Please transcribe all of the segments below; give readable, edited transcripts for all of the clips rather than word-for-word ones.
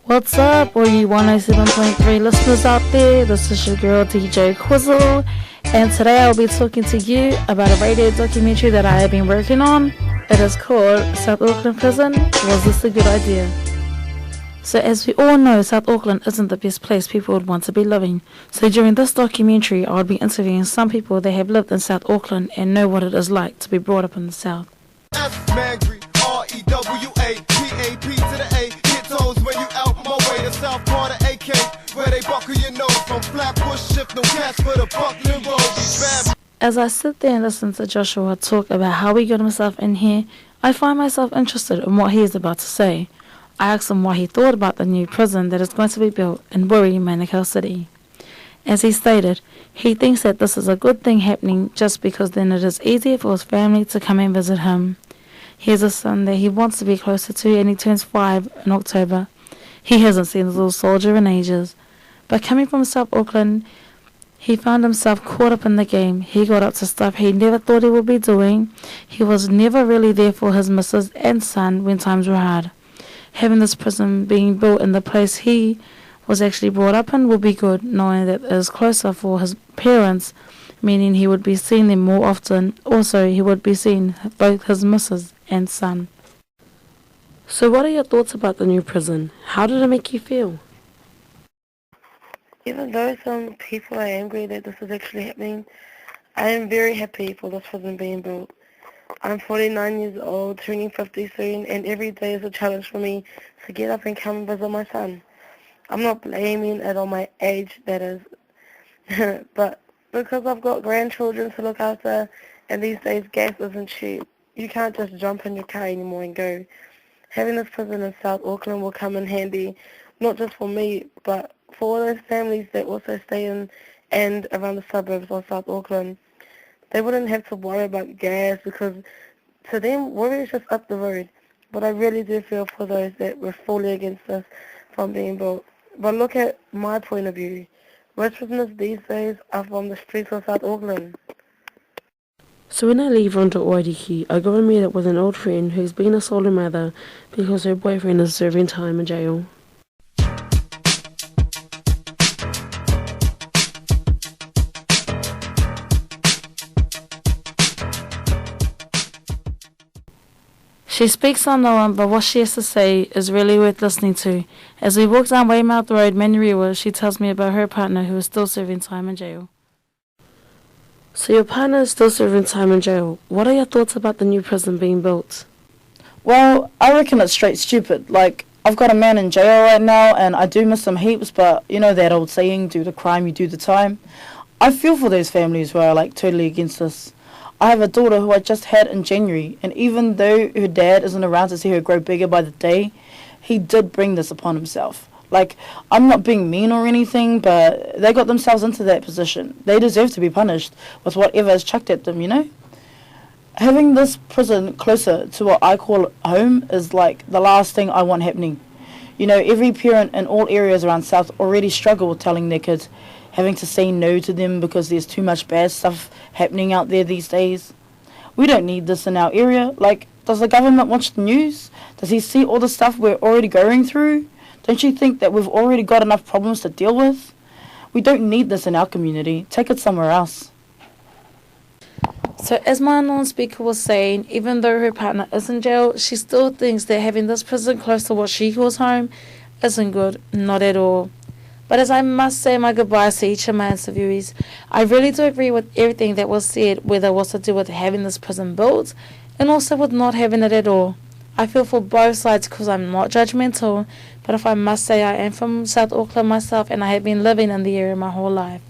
What's up, all you 107.3 listeners out there? This is your girl DJ Krystal, and today I'll be talking to you about a radio documentary that I have been working on. It is called South Auckland Prison. Was this a good idea? So as we all know, South Auckland isn't the best place people would want to be living. So during this documentary, I would be interviewing some people that have lived in South Auckland and know what it is like to be brought up in the South. F-Mangry, R-E-W-A-P-A-P to the A. Hit tones when you out my way. The South part of AK, where they buckle your nose. From Flatbush, shift no cash for the Buckland Road. As I sit there and listen to Joshua talk about how he got himself in here, I find myself interested in what he is about to say. I asked him what he thought about the new prison that is going to be built in Wiri, Manukau City. As he stated, he thinks that this is a good thing happening just because then it is easier for his family to come and visit him. He has a son that he wants to be closer to, and he turns 5 in October. He hasn't seen his little soldier in ages. But coming from South Auckland, he found himself caught up in the game. He got up to stuff he never thought he would be doing. He was never really there for his missus and son when times were hard. Having this prison being built in the place he was actually brought up in will be good, knowing that it is closer for his parents, meaning he would be seeing them more often. Also, he would be seeing both his missus and son. So what are your thoughts about the new prison? How did it make you feel? Even though some people are angry that this is actually happening, I am very happy for this prison being built. I'm 49 years old, turning 50 soon, and every day is a challenge for me to get up and come and visit my son. I'm not blaming it on my age, that is, but because I've got grandchildren to look after, and these days gas isn't cheap. You can't just jump in your car anymore and go. Having this prison in South Auckland will come in handy, not just for me, but for all those families that also stay in and around the suburbs of South Auckland. They wouldn't have to worry about gas because to them, worry is just up the road. But I really do feel for those that were fully against this from being built. But look at my point of view. Most prisoners these days are from the streets of South Auckland. So when I leave Ronda Oiriki, I go and meet up with an old friend who's been a solo mother because her boyfriend is serving time in jail. She speaks unknown, but what she has to say is really worth listening to. As we walk down Weymouth Road, Manurewa, she tells me about her partner who is still serving time in jail. So your partner is still serving time in jail. What are your thoughts about the new prison being built? Well, I reckon it's straight stupid. Like, I've got a man in jail right now, and I do miss him heaps, but you know that old saying, do the crime, you do the time. I feel for those families who are, like, totally against this. I have a daughter who I just had in January, and even though her dad isn't around to see her grow bigger by the day, he did bring this upon himself. Like, I'm not being mean or anything, but they got themselves into that position. They deserve to be punished with whatever is chucked at them, you know? Having this prison closer to what I call home is like the last thing I want happening. You know, every parent in all areas around South already struggle with telling their kids, having to say no to them because there's too much bad stuff happening out there these days. We don't need this in our area. Like, does the government watch the news? Does he see all the stuff we're already going through? Don't you think that we've already got enough problems to deal with? We don't need this in our community. Take it somewhere else. So as my unknown speaker was saying, even though her partner is in jail, she still thinks that having this prison close to what she calls home isn't good. Not at all. But as I must say my goodbyes to each of my interviewees, I really do agree with everything that was said, whether it was to do with having this prison built and also with not having it at all. I feel for both sides because I'm not judgmental, but if I must say, I am from South Auckland myself and I have been living in the area my whole life.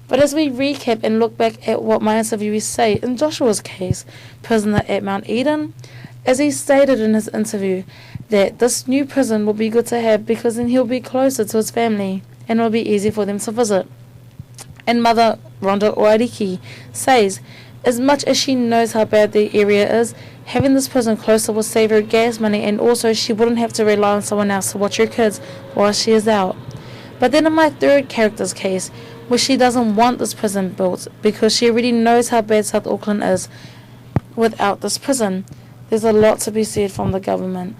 But as we recap and look back at what my interviewees say, in Joshua's case, prisoner at Mount Eden, as he stated in his interview, that this new prison will be good to have because then he'll be closer to his family and it will be easy for them to visit. And Mother Ronda Oiriki says, as much as she knows how bad the area is, having this prison closer will save her gas money, and also she wouldn't have to rely on someone else to watch her kids while she is out. But then in my third character's case, where she doesn't want this prison built because she already knows how bad South Auckland is without this prison, there's a lot to be said from the government.